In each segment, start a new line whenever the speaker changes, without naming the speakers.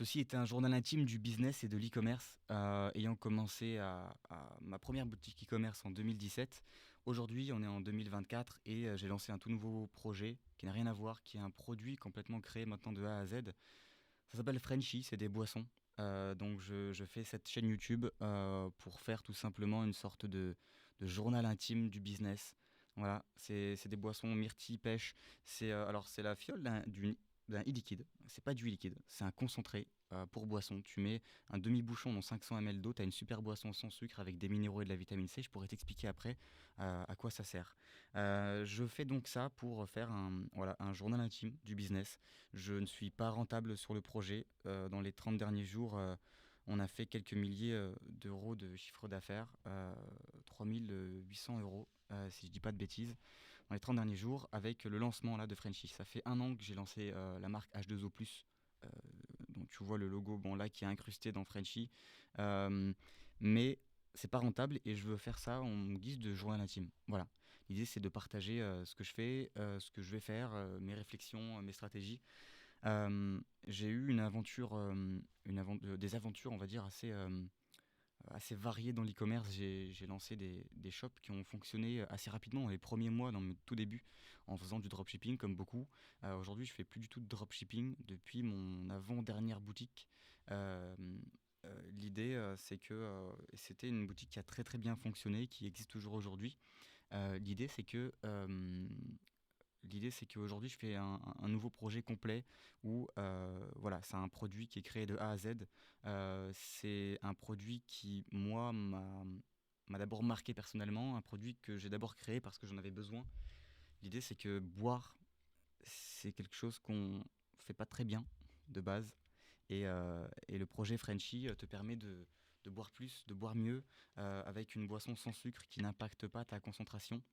Ceci était un journal intime du business et de l'e-commerce, ayant commencé à ma première boutique e-commerce en 2017. Aujourd'hui, on est en 2024 et j'ai lancé un tout nouveau projet qui n'a rien à voir, qui est un produit complètement créé maintenant de A à Z. Ça s'appelle Frenchy, c'est des boissons. Donc je fais cette chaîne YouTube pour faire tout simplement une sorte de journal intime du business. Voilà, c'est des boissons myrtille, pêche. C'est la fiole d'un e-liquide. C'est pas du e-liquide, c'est un concentré pour boisson. Tu mets un demi-bouchon dans 500 ml d'eau, tu as une super boisson sans sucre avec des minéraux et de la vitamine C. Je pourrais t'expliquer après à quoi ça sert. Je fais donc ça pour faire un journal intime du business. Je ne suis pas rentable sur le projet. Dans les 30 derniers jours, on a fait quelques milliers d'euros de chiffre d'affaires, 3800 euros, si je dis pas de bêtises, dans les 30 derniers jours, avec le lancement là, de Frenchy. Ça fait un an que j'ai lancé la marque H2O+. Euh, donc tu vois le logo bon, là qui est incrusté dans Frenchy. Mais c'est pas rentable et je veux faire ça en guise de journal intime. Voilà. L'idée c'est de partager ce que je fais, ce que je vais faire, mes réflexions, mes stratégies. J'ai eu une aventure, des aventures, on va dire, assez variées dans l'e-commerce. J'ai lancé des shops qui ont fonctionné assez rapidement dans les premiers mois, dans mon tout début, en faisant du dropshipping comme beaucoup. Aujourd'hui, je fais plus du tout de dropshipping depuis mon avant-dernière boutique. Euh, L'idée, c'est que c'était une boutique qui a très très bien fonctionné, qui existe toujours aujourd'hui. L'idée, c'est que L'idée, c'est qu'aujourd'hui, je fais un nouveau projet complet où voilà, c'est un produit qui est créé de A à Z. C'est un produit qui, moi, m'a d'abord marqué personnellement, un produit que j'ai d'abord créé parce que j'en avais besoin. L'idée, c'est que boire, c'est quelque chose qu'on fait pas très bien de base. Et le projet Frenchy te permet de boire plus, de boire mieux, avec une boisson sans sucre qui n'impacte pas ta concentration,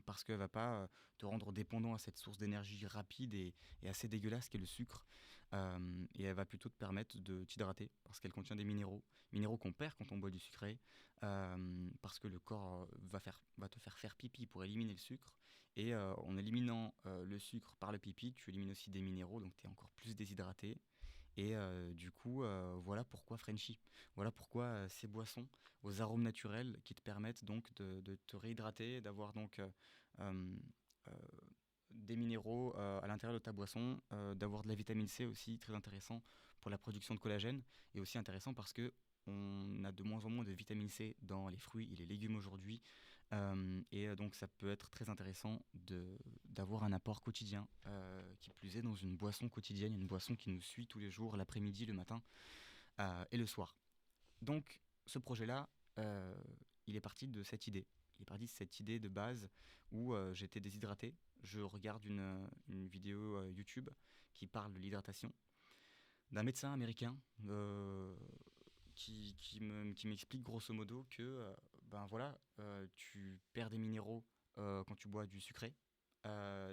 parce qu'elle va pas te rendre dépendant à cette source d'énergie rapide et assez dégueulasse qu'est le sucre. Et elle va plutôt te permettre de t'hydrater parce qu'elle contient des minéraux qu'on perd quand on boit du sucré, parce que le corps va te faire pipi pour éliminer le sucre. Et en éliminant le sucre par le pipi, tu élimines aussi des minéraux, donc tu es encore plus déshydraté. Et du coup, voilà pourquoi Frenchy. Voilà pourquoi ces boissons aux arômes naturels qui te permettent donc de te réhydrater, d'avoir donc euh, euh, des minéraux à l'intérieur de ta boisson, d'avoir de la vitamine C aussi, très intéressant pour la production de collagène, et aussi intéressant parce que on a de moins en moins de vitamine C dans les fruits et les légumes aujourd'hui. Donc ça peut être très intéressant d'avoir un apport quotidien, qui plus est dans une boisson quotidienne, une boisson qui nous suit tous les jours, l'après-midi, le matin et le soir. Donc ce projet-là, euh, il est parti de cette idée. Il est parti de cette idée de base où j'étais déshydraté. Je regarde une vidéo YouTube qui parle de l'hydratation d'un médecin américain, qui m'explique grosso modo que ben voilà, tu perds des minéraux quand tu bois du sucré.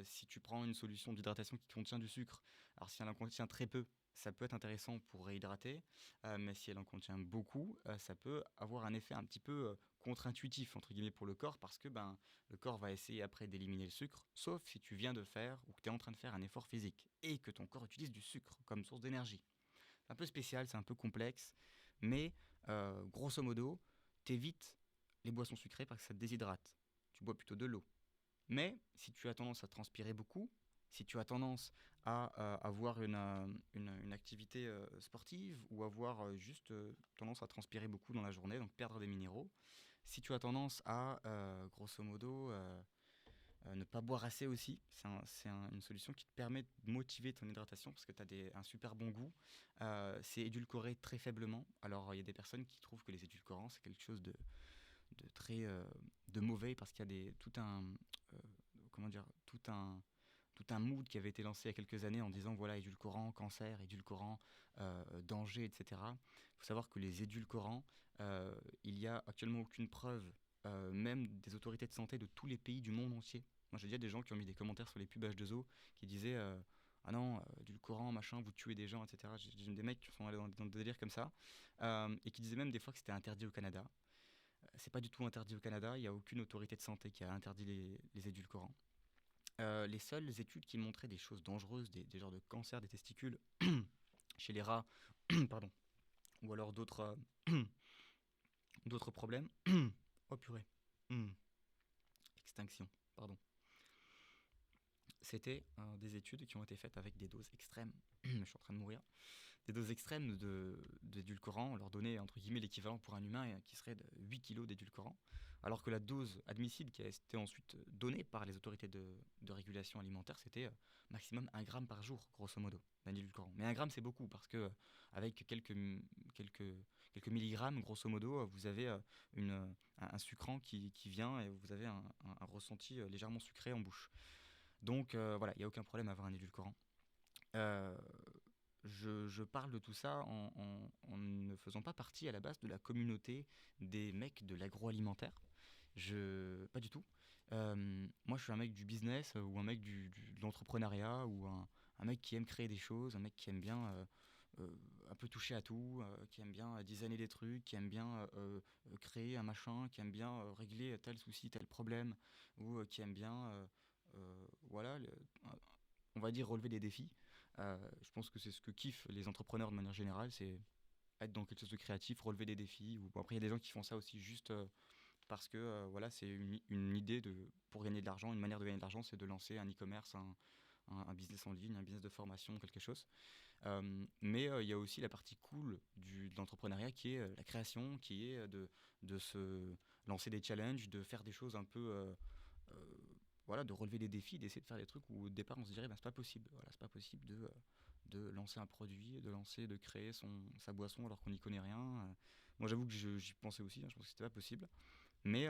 Si tu prends une solution d'hydratation qui contient du sucre, alors si elle en contient très peu, ça peut être intéressant pour réhydrater, mais si elle en contient beaucoup, ça peut avoir un effet un petit peu contre-intuitif entre guillemets pour le corps, parce que ben, le corps va essayer après d'éliminer le sucre, sauf si tu viens de faire ou que tu es en train de faire un effort physique et que ton corps utilise du sucre comme source d'énergie. C'est un peu spécial, c'est un peu complexe, mais grosso modo, t'évites les boissons sucrées parce que ça te déshydrate. Tu bois plutôt de l'eau. Mais si tu as tendance à transpirer beaucoup, si tu as tendance à avoir une activité sportive ou avoir juste tendance à transpirer beaucoup dans la journée, donc perdre des minéraux, si tu as tendance à, grosso modo, ne pas boire assez aussi, une solution qui te permet de motiver ton hydratation parce que tu as un super bon goût. C'est édulcoré très faiblement. Alors il y a des personnes qui trouvent que les édulcorants c'est quelque chose de très de mauvais parce qu'il y a euh, comment dire, tout un mood qui avait été lancé il y a quelques années en disant voilà édulcorant, cancer, édulcorant, danger, etc. Il faut savoir que les édulcorants, il y a actuellement aucune preuve, même des autorités de santé de tous les pays du monde entier. Moi j'ai déjà des gens qui ont mis des commentaires sur les pubs H2O qui disaient ah non, édulcorant, machin, vous tuez des gens, etc. J'ai des mecs qui sont allés dans des délires comme ça, et qui disaient même des fois que c'était interdit au Canada. C'est pas du tout interdit au Canada, il n'y a aucune autorité de santé qui a interdit les édulcorants. Les seules études qui montraient des choses dangereuses, des genres de cancer des testicules chez les rats, pardon, ou alors d'autres problèmes. Oh purée. Hmm. Extinction, pardon. C'était des études qui ont été faites avec des doses extrêmes. Je suis en train de mourir. Des doses extrêmes d'édulcorants. On leur donnait entre guillemets l'équivalent pour un humain qui serait de 8 kilos d'édulcorants. Alors que la dose admissible qui a été ensuite donnée par les autorités de régulation alimentaire, c'était maximum 1 gramme par jour, grosso modo, d'un édulcorant. Mais 1 gramme, c'est beaucoup parce que avec quelques, quelques milligrammes, grosso modo, vous avez un sucrant qui vient et vous avez un ressenti légèrement sucré en bouche. Donc voilà, il n'y a aucun problème à avoir un édulcorant. Euh, je parle de tout ça en ne faisant pas partie à la base de la communauté des mecs de l'agroalimentaire. Pas du tout. Moi, je suis un mec du business ou un mec de l'entrepreneuriat ou un mec qui aime créer des choses, un mec qui aime bien un peu toucher à tout, qui aime bien designer des trucs, qui aime bien créer un machin, qui aime bien régler tel souci, tel problème, ou qui aime bien, voilà, on va dire relever des défis. Je pense que c'est ce que kiffent les entrepreneurs de manière générale, c'est être dans quelque chose de créatif, relever des défis. Ou, bon, après, il y a des gens qui font ça aussi juste parce que voilà, c'est une idée pour gagner de l'argent, une manière de gagner de l'argent, c'est de lancer un e-commerce, un business en ligne, un business de formation, quelque chose. Mais il y a aussi la partie cool de l'entrepreneuriat qui est la création, qui est de se lancer des challenges, de faire des choses un peu euh, voilà, de relever des défis, d'essayer de faire des trucs où au départ on se dirait ben, c'est pas possible. Voilà, c'est pas possible de lancer un produit, de créer sa boisson alors qu'on n'y connaît rien. Moi j'avoue que j'y pensais aussi, hein, je pense que c'était pas possible. Mais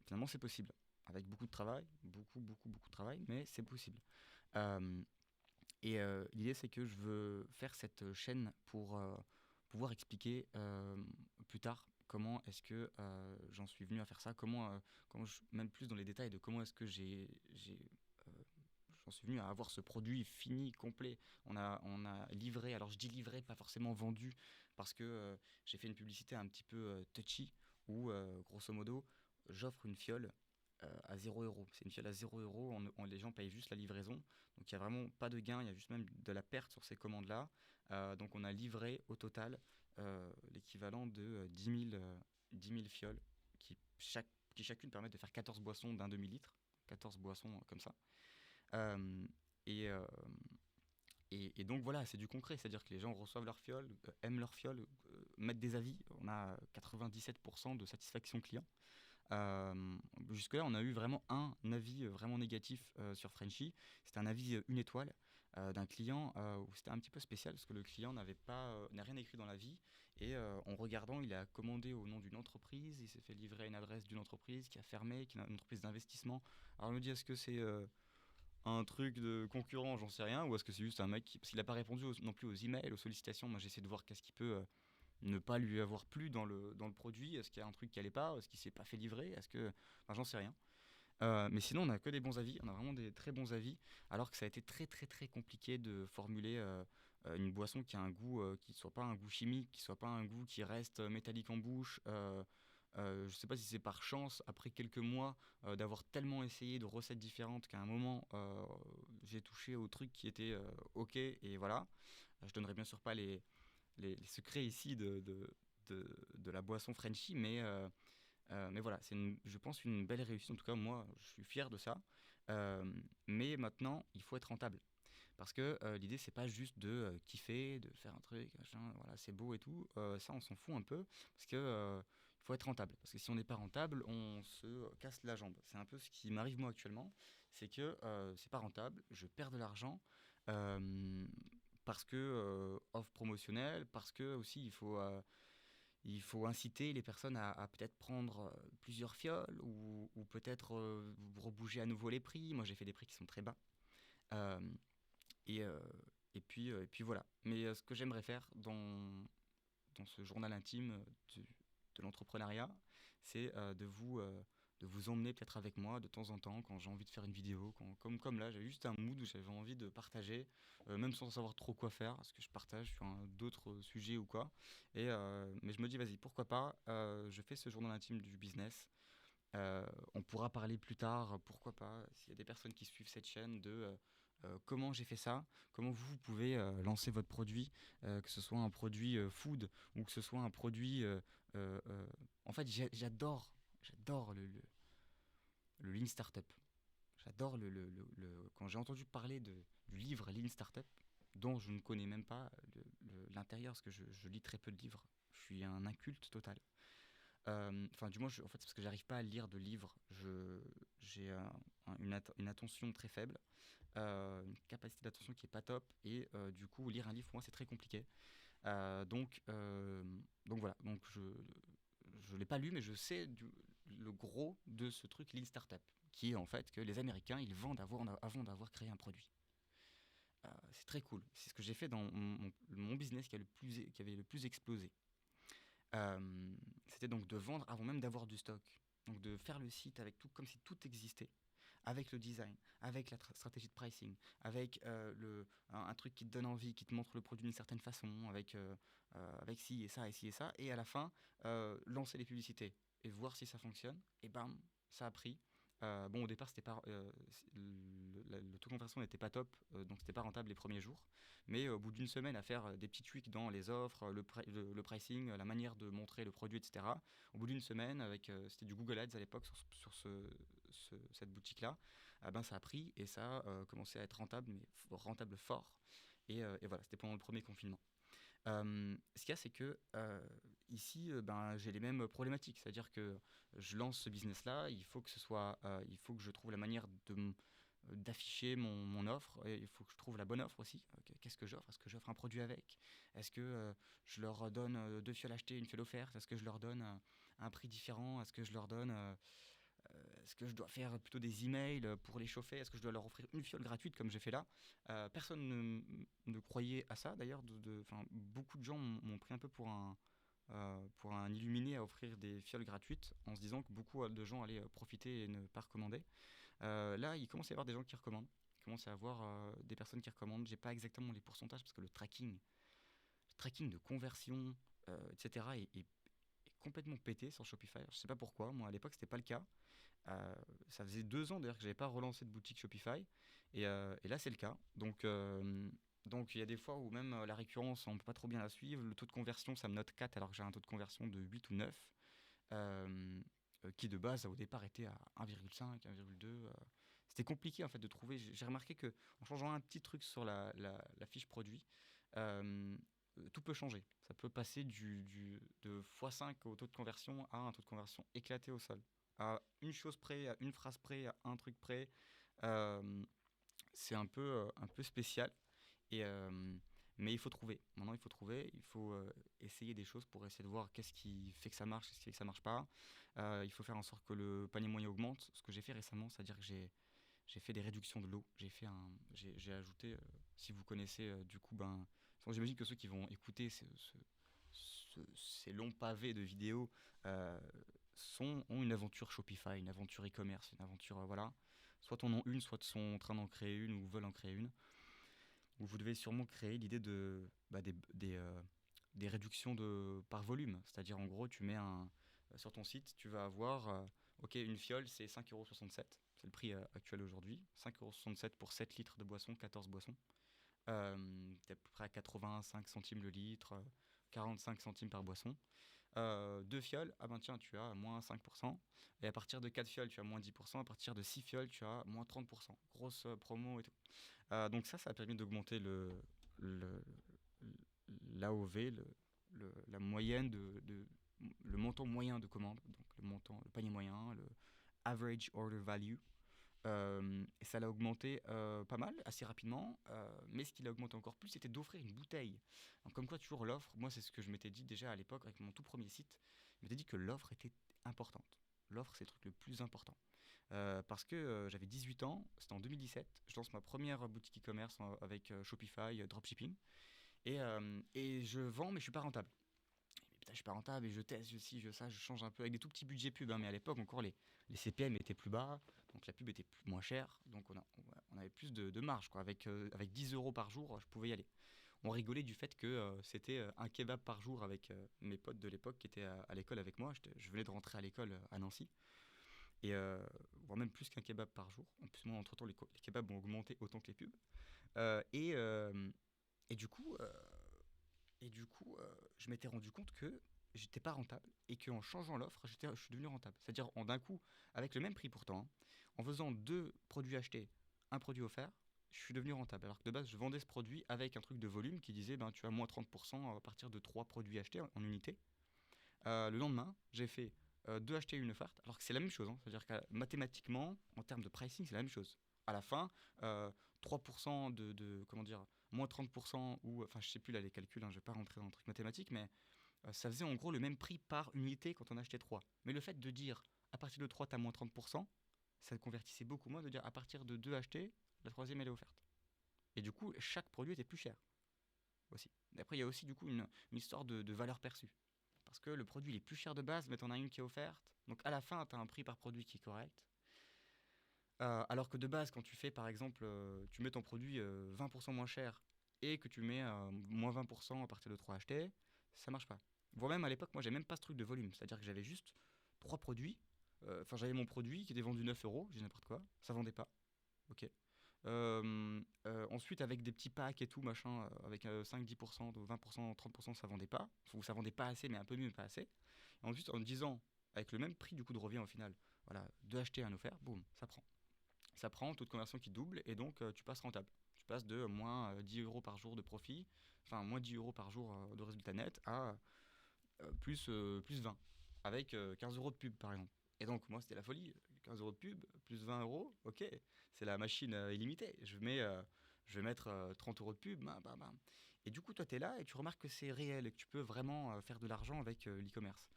finalement c'est possible. Avec beaucoup de travail, beaucoup de travail, mais c'est possible. Euh, L'idée c'est que je veux faire cette chaîne pour pouvoir expliquer plus tard comment est-ce que j'en suis venu à faire ça, même plus dans les détails de comment est-ce que euh, j'en suis venu à avoir ce produit fini, complet. On a livré, alors je dis livré, pas forcément vendu, parce que j'ai fait une publicité un petit peu touchy, où grosso modo, j'offre une fiole à 0 euros. C'est une fiole à 0 euros, les gens payent juste la livraison. Donc il n'y a vraiment pas de gain, il y a juste même de la perte sur ces commandes-là. Donc on a livré au total l'équivalent de 10 000 fioles qui chacune permettent de faire 14 boissons d'un demi-litre. 14 boissons comme ça. Euh, et, euh, et donc voilà, c'est du concret, c'est-à-dire que les gens reçoivent leur fiole, aiment leur fiole, mettent des avis. On a 97% de satisfaction client. Jusque-là, on a eu vraiment un avis vraiment négatif sur Frenchy. C'était un avis 1 étoile d'un client où c'était un petit peu spécial parce que le client n'a rien écrit dans l'avis et en regardant, il a commandé au nom d'une entreprise, il s'est fait livrer à une adresse d'une entreprise qui a fermé, qui est une entreprise d'investissement. Alors on me dit est-ce que c'est un truc de concurrent, j'en sais rien, ou est-ce que c'est juste un mec parce qu'il n'a pas répondu non plus aux emails, aux sollicitations. Moi j'essaie de voir qu'est-ce qui peut ne pas lui avoir plu dans le produit. Est-ce qu'il y a un truc qui allait pas? Est-ce qu'il s'est pas fait livrer? Enfin, j'en sais rien. Mais sinon, on a que des bons avis. On a vraiment des très bons avis. Alors que ça a été très très très compliqué de formuler une boisson qui a un goût qui soit pas un goût chimique, qui soit pas un goût qui reste métallique en bouche. Je sais pas si c'est par chance, après quelques mois d'avoir tellement essayé de recettes différentes qu'à un moment j'ai touché au truc qui était ok et voilà. Je donnerai bien sûr pas les secrets ici de la boisson Frenchy, mais voilà, je pense une belle réussite. En tout cas, moi, je suis fier de ça. Euh, mais maintenant, il faut être rentable. Parce que l'idée, c'est pas juste de kiffer, de faire un truc, machin, voilà, c'est beau et tout. Ça, on s'en fout un peu. Parce que il faut être rentable. Parce que si on n'est pas rentable, on se casse la jambe. C'est un peu ce qui m'arrive moi actuellement. C'est que c'est pas rentable, je perds de l'argent. euh, Parce que offre promotionnelle, parce que aussi il faut inciter les personnes à peut-être prendre plusieurs fioles ou peut-être rebouger à nouveau les prix. Moi, j'ai fait des prix qui sont très bas. Euh, et, euh, et puis voilà. Mais ce que j'aimerais faire dans ce journal intime de l'entrepreneuriat, c'est de vous emmener peut-être avec moi de temps en temps quand j'ai envie de faire une vidéo, comme là, j'avais juste un mood où j'avais envie de partager, même sans savoir trop quoi faire, parce que je partage sur d'autres sujets ou quoi. Mais je me dis, vas-y, pourquoi pas, je fais ce journal intime du business. On pourra parler plus tard, pourquoi pas, s'il y a des personnes qui suivent cette chaîne, comment j'ai fait ça, comment vous pouvez lancer votre produit, que ce soit un produit food ou que ce soit un produit... en fait, j'adore le Lean Startup. J'adore quand j'ai entendu parler du livre Lean Startup, dont je ne connais même pas l'intérieur, parce que je lis très peu de livres. Je suis un inculte total. Enfin, du moins, en fait, c'est parce que j'arrive pas à lire de livres. J'ai une attention très faible, une capacité d'attention qui est pas top, et du coup, lire un livre pour moi c'est très compliqué. Donc voilà. Donc je l'ai pas lu, mais je sais le gros de ce truc Lean Startup, qui est en fait que les Américains ils vendent avant d'avoir créé un produit. C'est très cool. C'est ce que j'ai fait dans mon business qui avait le plus explosé. C'était donc de vendre avant même d'avoir du stock. Donc de faire le site avec tout, comme si tout existait, avec le design, avec la stratégie de pricing, avec un truc qui te donne envie, qui te montre le produit d'une certaine façon, avec ci et ça et ci et ça, et à la fin, lancer les publicités et voir si ça fonctionne, et bam, ça a pris. Bon, au départ, c'était pas, le taux de conversion n'était pas top, donc c'était pas rentable les premiers jours. Mais au bout d'une semaine à faire des petits tweaks dans les offres, le pricing, la manière de montrer le produit, etc. Au bout d'une semaine, c'était du Google Ads à l'époque sur cette boutique-là, ben ça a pris et ça a commencé à être rentable, mais rentable fort. Et voilà, c'était pendant le premier confinement. Ce qu'il y a, c'est que ici, ben, j'ai les mêmes problématiques. C'est-à-dire que je lance ce business-là, il faut que je trouve la manière d'afficher mon offre. Et il faut que je trouve la bonne offre aussi. Qu'est-ce que j'offre? Est-ce que j'offre un produit avec? Est-ce que je leur donne deux fioles achetées, une fiole offerte? Est-ce que je leur donne un prix différent? Est-ce que je leur donne est-ce que je dois faire plutôt des emails pour les chauffer? Est-ce que je dois leur offrir une fiole gratuite comme j'ai fait là? Personne ne croyait à ça d'ailleurs. Beaucoup de gens m'ont pris un peu pour un illuminé à offrir des fioles gratuites en se disant que beaucoup de gens allaient profiter et ne pas recommander. Là, il commence à y avoir des gens qui recommandent. Il commence à y avoir des personnes qui recommandent. J'ai pas exactement les pourcentages parce que le tracking de conversion, etc. est complètement pété sur Shopify. Je sais pas pourquoi. Moi, à l'époque, c'était pas le cas. Ça faisait 2 ans d'ailleurs que j'avais pas relancé de boutique Shopify et là c'est le cas. Donc il y a des fois où même la récurrence on peut pas trop bien la suivre. Le taux de conversion ça me note 4 alors que j'ai un taux de conversion de 8 ou 9 qui de base au départ était à 1,5, 1,2. C'était compliqué en fait de trouver. J'ai remarqué que en changeant un petit truc sur la fiche produit, euh, tout peut changer. Ça peut passer de x5 au taux de conversion à un taux de conversion éclaté au sol. À une chose près, à une phrase près, à un truc près. Euh, c'est un peu spécial. Et, mais il faut trouver. Maintenant, il faut trouver. Il faut essayer des choses pour essayer de voir qu'est-ce qui fait que ça marche, qu'est-ce qui fait que ça marche pas. Il faut faire en sorte que le panier moyen augmente. Ce que j'ai fait récemment, c'est-à-dire que j'ai fait des réductions de lot. J'ai ajouté, si vous connaissez, du coup, ben, j'imagine que ceux qui vont écouter ces longs pavés de vidéos ont une aventure Shopify, une aventure e-commerce, une aventure, voilà. Soit en ont une, soit sont en train d'en créer une ou veulent en créer une. Où vous devez sûrement créer l'idée des réductions par volume. C'est-à-dire, en gros, tu mets sur ton site, tu vas avoir, ok, une fiole, c'est 5,67 €. C'est le prix actuel aujourd'hui. 5,67 € pour 7 litres de boisson, 14 boissons. T'es à peu près à 85 centimes le litre, 45 centimes par boisson. 2 fioles, ah ben tiens, tu as moins 5%. Et à partir de 4 fioles, tu as moins 10%. À partir de 6 fioles, tu as moins 30%. Grosse promo et tout. Donc ça a permis d'augmenter le, l'AOV, la moyenne le montant moyen de commande, donc le panier moyen, le average order value. Et ça l'a augmenté pas mal, assez rapidement. Mais ce qui l'a augmenté encore plus, c'était d'offrir une bouteille. Donc, comme quoi, toujours l'offre. Moi, c'est ce que je m'étais dit déjà à l'époque avec mon tout premier site. Je m'étais dit que l'offre était importante. L'offre, c'est le truc le plus important. Parce que j'avais 18 ans, c'était en 2017. Je lance ma première boutique e-commerce avec Shopify, dropshipping. Et je vends, mais je suis pas rentable. Mais putain, je suis pas rentable et je teste, je ci, je ça, je change un peu avec des tout petits budgets pub. Hein, mais à l'époque, encore, les CPM étaient plus bas, donc la pub était moins chère. Donc on avait plus de marge. Quoi. Avec 10 € par jour, je pouvais y aller. On rigolait du fait que c'était un kebab par jour avec mes potes de l'époque qui étaient à l'école avec moi. Je venais de rentrer à l'école à Nancy. et voire même plus qu'un kebab par jour. En plus, moi, entre-temps, les kebabs ont augmenté autant que les pubs. Euh, et, euh, et du coup, euh, je m'étais rendu compte que j'étais pas rentable et qu'en changeant l'offre, je suis devenu rentable. C'est-à-dire en d'un coup, avec le même prix pourtant, hein, en faisant deux produits achetés, un produit offert, je suis devenu rentable. Alors que de base, je vendais ce produit avec un truc de volume qui disait ben, tu as moins 30% à partir de trois produits achetés en unité. Le lendemain, j'ai fait deux achetés et une offerte, alors que c'est la même chose, hein. C'est-à-dire que mathématiquement, en termes de pricing, c'est la même chose. À la fin, euh, 3% comment dire, moins 30%, ou, enfin, je sais plus là les calculs, hein, je vais pas rentrer dans le truc mathématique, mais ça faisait en gros le même prix par unité quand on achetait 3. Mais le fait de dire à partir de 3, tu as moins 30%, ça convertissait beaucoup moins de dire à partir de 2 achetés, la troisième elle est offerte. Et du coup, chaque produit était plus cher aussi. Et après, il y a aussi du coup une histoire de valeur perçue. Parce que le produit il est plus cher de base, mais tu en as une qui est offerte. Donc à la fin, tu as un prix par produit qui est correct. Alors que de base, quand tu fais par exemple, tu mets ton produit 20% moins cher et que tu mets moins 20% à partir de 3 achetés, ça marche pas. Voire même à l'époque, moi j'ai même pas ce truc de volume. C'est-à-dire que j'avais juste 3 produits. Enfin, j'avais mon produit qui était vendu 9 euros, j'ai n'importe quoi, ça vendait pas. Ok. Ensuite, avec des petits packs et tout, machin, avec 5-10%, 20%, 30%, ça vendait pas. Ou ça vendait pas assez, mais un peu mieux, mais pas assez. Et ensuite, en me disant, avec le même prix du coup de revient au final, voilà, deux achetés, un offert, boum, ça prend. Ça prend, taux de conversion qui double, et donc tu passes rentable. Tu passes de moins 10 euros par jour de profit, enfin moins 10 euros par jour de résultat net, à plus 20, avec 15 euros de pub par exemple. Et donc moi c'était la folie, 15 euros de pub, plus 20 euros, ok, c'est la machine illimitée. Je vais mettre 30 euros de pub, bam, bam, bam. Et du coup toi tu es là et tu remarques que c'est réel et que tu peux vraiment faire de l'argent avec l'e-commerce.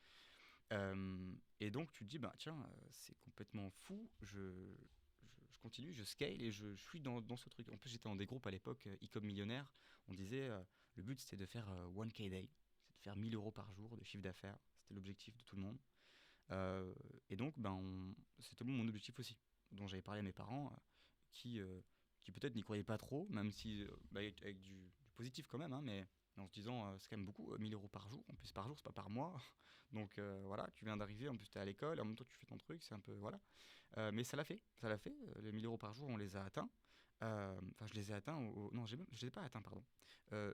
Et donc tu te dis, bah tiens, c'est complètement fou, je continue, je scale et je suis dans ce truc. En plus j'étais dans des groupes à l'époque, e-com millionnaire, on disait, le but c'était de faire 1K day, c'est de faire 1000 euros par jour de chiffre d'affaires, c'était l'objectif de tout le monde. Euh, et donc ben, c'était mon objectif aussi, dont j'avais parlé à mes parents, qui, euh, qui peut-être n'y croyaient pas trop, même si bah, avec du positif quand même, hein, mais en se disant c'est quand même beaucoup, 1000 euros par jour, en plus par jour c'est pas par mois, donc voilà, tu viens d'arriver, en plus tu es à l'école, en même temps tu fais ton truc, c'est un peu, voilà. Mais ça l'a fait, les 1000 euros par jour on les a atteints. Enfin je les ai atteints, non je les ai pas atteints, pardon.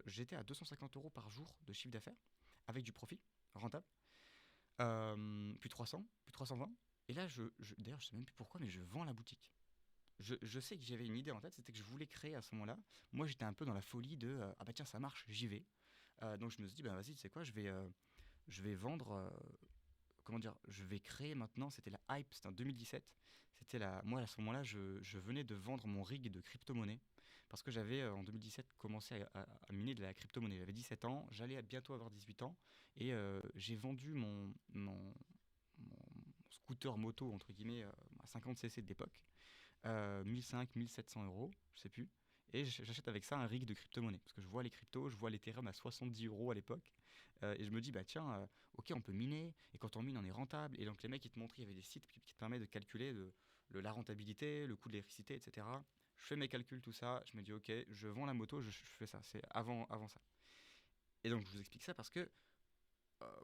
J'étais à 250 euros par jour de chiffre d'affaires, avec du profit rentable, puis 300, puis 320. Et là, d'ailleurs, je sais même plus pourquoi, mais je vends la boutique. Je sais que j'avais une idée en tête, c'était que je voulais créer à ce moment-là. Moi, j'étais un peu dans la folie de ah bah tiens, ça marche, j'y vais. Donc je me suis dit, bah vas-y, tu sais quoi, je vais vendre. Comment dire, je vais créer maintenant. C'était la hype, c'était en 2017. Moi, à ce moment-là, je venais de vendre mon rig de crypto-monnaie. Parce que j'avais en 2017 commencé à miner de la crypto-monnaie. J'avais 17 ans, j'allais bientôt avoir 18 ans. Et j'ai vendu mon scooter moto, entre guillemets, à 50 cc de l'époque, 1500-1700 euros, je sais plus. Et j'achète avec ça un rig de crypto-monnaie. Parce que je vois les cryptos, je vois l'Ethereum à 70 euros à l'époque. Et je me dis, bah tiens, ok, on peut miner. Et quand on mine, on est rentable. Et donc les mecs, ils te montrent, il y avait des sites qui te permettent de calculer la rentabilité, le coût de l'électricité, etc. Je fais mes calculs, tout ça. Je me dis, ok, je vends la moto, je fais ça. C'est avant ça. Et donc je vous explique ça parce que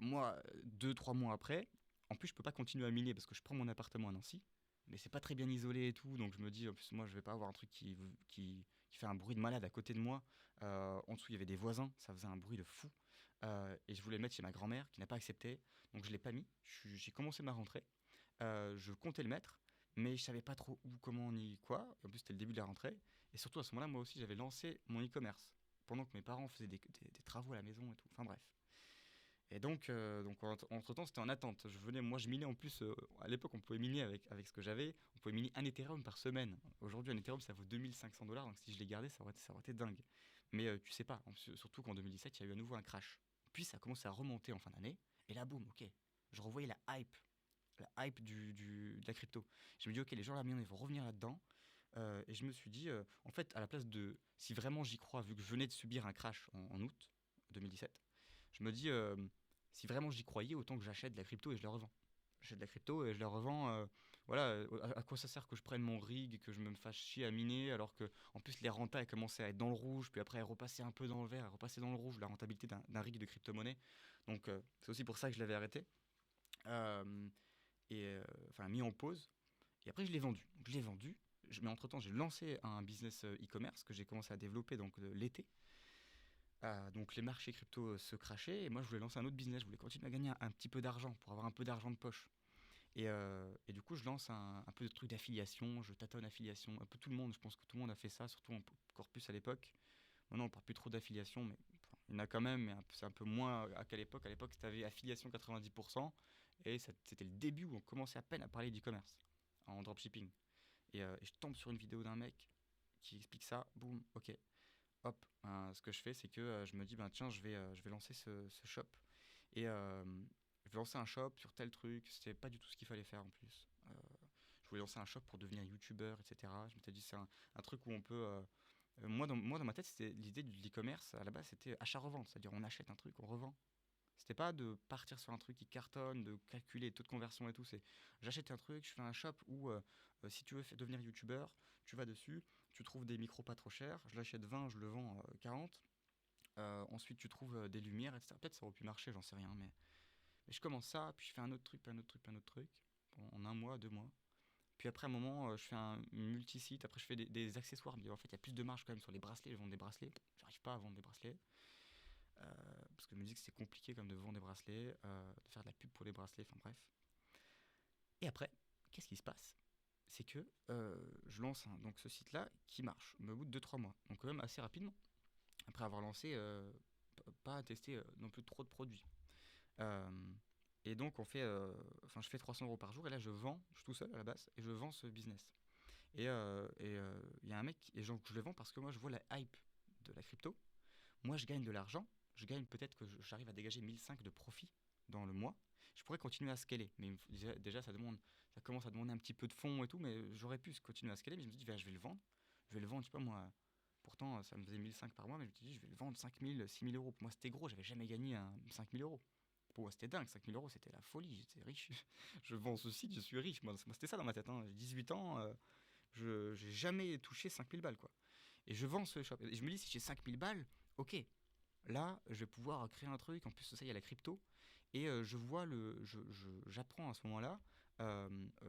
moi, 2-3 mois après, en plus, je peux pas continuer à miner parce que je prends mon appartement à Nancy, mais c'est pas très bien isolé et tout, donc je me dis, en plus, moi, je vais pas avoir un truc qui fait un bruit de malade à côté de moi. En dessous, il y avait des voisins, ça faisait un bruit de fou. Et je voulais le mettre chez ma grand-mère qui n'a pas accepté, donc je l'ai pas mis. J'ai commencé ma rentrée, je comptais le mettre, mais je savais pas trop où, comment, ni quoi. En plus, c'était le début de la rentrée, et surtout à ce moment-là, moi aussi, j'avais lancé mon e-commerce pendant que mes parents faisaient des travaux à la maison et tout. Enfin bref. Et donc entre temps, c'était en attente. Moi, je minais en plus. À l'époque, on pouvait miner avec ce que j'avais. On pouvait miner un Ethereum par semaine. Aujourd'hui, un Ethereum, ça vaut 2500 $. Donc, si je l'ai gardé, ça aurait été dingue. Mais tu sais pas. Surtout qu'en 2017, il y a eu à nouveau un crash. Puis, ça a commencé à remonter en fin d'année. Et là, boum, ok. Je revoyais la hype de la crypto. Je me dis, ok, les gens là, ils vont revenir là-dedans. Et je me suis dit, en fait, à la place de. Si vraiment j'y crois, vu que je venais de subir un crash en août 2017, je me dis, si vraiment j'y croyais, autant que j'achète de la crypto et je la revends. J'achète de la crypto et je la revends. Voilà, à quoi ça sert que je prenne mon rig et que je me fasse chier à miner alors que, en plus, les rentas, elles commençaient à être dans le rouge, puis après, elles repassaient un peu dans le vert, elles repassaient dans le rouge, la rentabilité d'un rig de crypto-monnaie. Donc, c'est aussi pour ça que je l'avais arrêté. Euh, Enfin, mis en pause. Et après, je l'ai vendu. Donc, je l'ai vendu. Mais entre-temps, j'ai lancé un business e-commerce que j'ai commencé à développer donc, l'été. Donc les marchés crypto se crachaient et moi je voulais lancer un autre business, je voulais continuer à gagner un petit peu d'argent pour avoir un peu d'argent de poche. Et du coup je lance un peu de trucs d'affiliation, je tâtonne affiliation, un peu tout le monde, je pense que tout le monde a fait ça, surtout encore plus à l'époque. Maintenant on parle plus trop d'affiliation, mais enfin, il y en a quand même, mais c'est un peu moins qu'à l'époque. À l'époque c'était affiliation 90% et c'était le début où on commençait à peine à parler d'e-commerce en dropshipping. Et je tombe sur une vidéo d'un mec qui explique ça, boum, ok, hop, ce que je fais, c'est que je me dis, ben, tiens, je vais lancer ce shop. Et je vais lancer un shop sur tel truc. C'était pas du tout ce qu'il fallait faire en plus. Je voulais lancer un shop pour devenir youtubeur, etc. Je m'étais dit, c'est un truc où on peut. Moi, dans ma tête, c'était l'idée de l'e-commerce. À la base, c'était achat-revente. C'est-à-dire, on achète un truc, on revend. C'était pas de partir sur un truc qui cartonne, de calculer les taux de conversion et tout. C'est j'achète un truc, je fais un shop où si tu veux devenir youtubeur, tu vas dessus, tu trouves des micros pas trop chers, je l'achète 20, je le vends 40. Ensuite, tu trouves des lumières, etc. Peut-être ça aurait pu marcher, j'en sais rien. Mais je commence ça, puis je fais un autre truc, puis un autre truc, puis un autre truc. En un mois, 2 mois. Puis après, un moment, je fais un multi-site. Après, je fais des accessoires. Mais en fait, il y a plus de marge quand même sur les bracelets. Je vends des bracelets. J'arrive pas à vendre des bracelets. Parce que je me dis que c'est compliqué comme de vendre des bracelets, de faire de la pub pour les bracelets, enfin bref. Et après, qu'est-ce qui se passe? C'est que je lance donc ce site-là qui marche, mais au bout de 2-3 mois. Donc quand même assez rapidement. Après avoir lancé, pas testé non plus trop de produits. Euh, et donc je fais 300 € par jour et là je vends, je suis tout seul à la base, et je vends ce business. Il y a un mec, et donc je le vends parce que moi je vois la hype de la crypto. Moi je gagne de l'argent, je gagne peut-être que j'arrive à dégager 1005 de profit dans le mois. Je pourrais continuer à scaler, mais déjà ça commence à demander un petit peu de fonds et tout, mais j'aurais pu continuer à scaler, mais je me dis, je vais le vendre. Je vais le vendre, je sais pas moi, pourtant ça me faisait 1005 par mois, mais je me suis dit, je vais le vendre 5000, 6000 €. Pour moi c'était gros, j'avais jamais gagné 5000 €. Pour moi c'était dingue, 5000 €, c'était la folie, j'étais riche. Je vends ce site, je suis riche. Moi c'était ça dans ma tête, hein. J'ai 18 ans, je j'ai jamais touché 5000 balles, quoi. Et je vends ce shop. Et je me dis, si j'ai 5000 balles, ok, là, je vais pouvoir créer un truc. En plus de ça, il y a la crypto. Et j'apprends à ce moment-là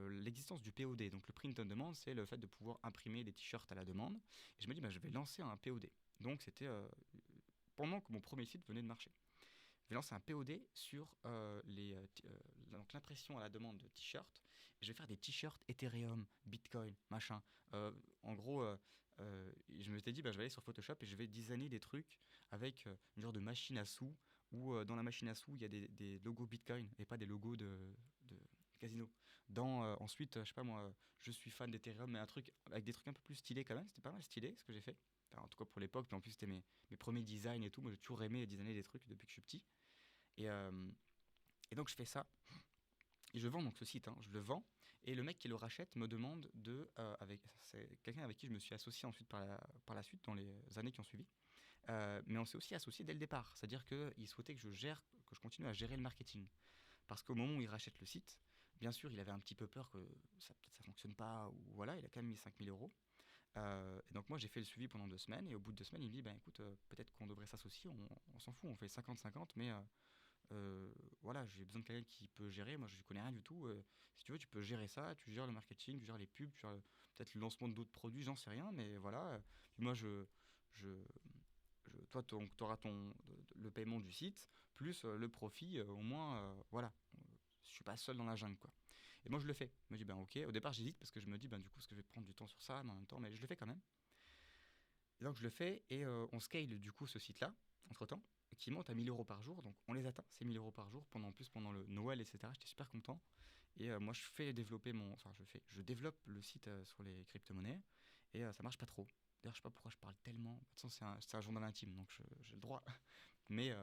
l'existence du POD. Donc le print on demand, c'est le fait de pouvoir imprimer des t-shirts à la demande. Et je me dis, bah, je vais lancer un POD. Donc c'était pendant que mon premier site venait de marcher. Je vais lancer un POD sur donc l'impression à la demande de t-shirts. Et je vais faire des t-shirts Ethereum, Bitcoin, machin. En gros, je me suis dit, bah, je vais aller sur Photoshop et je vais designer des trucs avec une genre de machine à sous où dans la machine à sous, il y a des logos Bitcoin et pas des logos de casino. Ensuite, je sais pas moi, je suis fan d'Ethereum, mais un truc avec des trucs un peu plus stylés quand même. C'était pas mal stylé ce que j'ai fait. Enfin, en tout cas pour l'époque, puis en plus c'était mes premiers designs et tout. Moi j'ai toujours aimé designer des trucs depuis que je suis petit. Et, euh, et donc je fais ça. Et je vends donc ce site, hein, je le vends. Et le mec qui le rachète me demande c'est quelqu'un avec qui je me suis associé ensuite par la suite, dans les années qui ont suivi. Mais on s'est aussi associé dès le départ. C'est-à-dire qu'il souhaitait que je continue à gérer le marketing. Parce qu'au moment où il rachète le site, bien sûr, il avait un petit peu peur que peut-être ça fonctionne pas, ou voilà, il a quand même mis 5000 €. Et donc moi j'ai fait le suivi pendant 2 semaines, et au bout de 2 semaines il me dit, ben écoute, peut-être qu'on devrait s'associer, on s'en fout, on fait 50-50, mais voilà, j'ai besoin de quelqu'un qui peut gérer. Moi, je connais rien du tout. Si tu veux, tu peux gérer ça. Tu gères le marketing, tu gères les pubs, tu gères peut-être le lancement d'autres produits, j'en sais rien. Mais voilà. Puis moi, je, toi, tu auras le paiement du site, plus le profit. Au moins, voilà. Je suis pas seul dans la jungle, quoi. Et moi, je le fais. Je me dis, ben ok. Au départ, j'hésite parce que je me dis, ben du coup, est-ce que je vais prendre du temps sur ça, mais en même temps, mais je le fais quand même. Et donc je le fais et on scale du coup ce site-là, entre-temps, qui monte à 1000 € par jour. Donc on les atteint, ces 1000 € par jour, pendant le Noël, etc. J'étais super content. Et moi je développe le site sur les crypto-monnaies et ça marche pas trop. D'ailleurs, je sais pas pourquoi je parle tellement. De toute façon, c'est un journal intime, donc j'ai le droit. Mais